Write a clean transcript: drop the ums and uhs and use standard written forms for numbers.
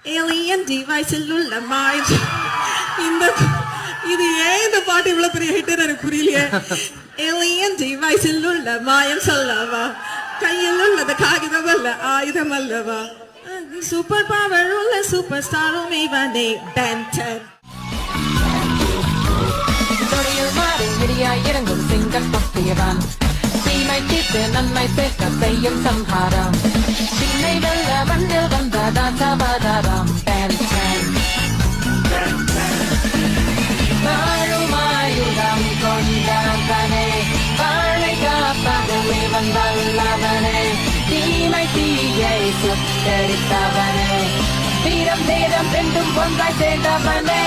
alien deviceல் உள்ள mind இந்த இது ஏன் இந்த பாட்டு இவ்வளவு பெரிய ஹிட் எனக்கு புரியலையே alien deviceல் உள்ள மாயம் சொல்லவா கையில் உள்ளது காகிதம் அல்ல ஆயுதம் அல்லவா சூப்பர் பவர் உள்ள சூப்பர் ஸ்டாரும் இவனே பென்டன் இறங்கும் சிங்கம் பக்தியவான் தீமை தீர்த்து நன்மை சேர்க்க செய்யும் சம்ஹாரம் திண்ணை வெல்ல மண்ணில் வந்ததான் சபாதாரம் வாழுமாயுதம் கொண்டவனே வாழை காப்பகமே வந்தல்லவனே தீமை தீயை சுட்டரித்தவனே வீரம் தேரம் ரெண்டும் ஒன்றாய் சேர்ந்தவனே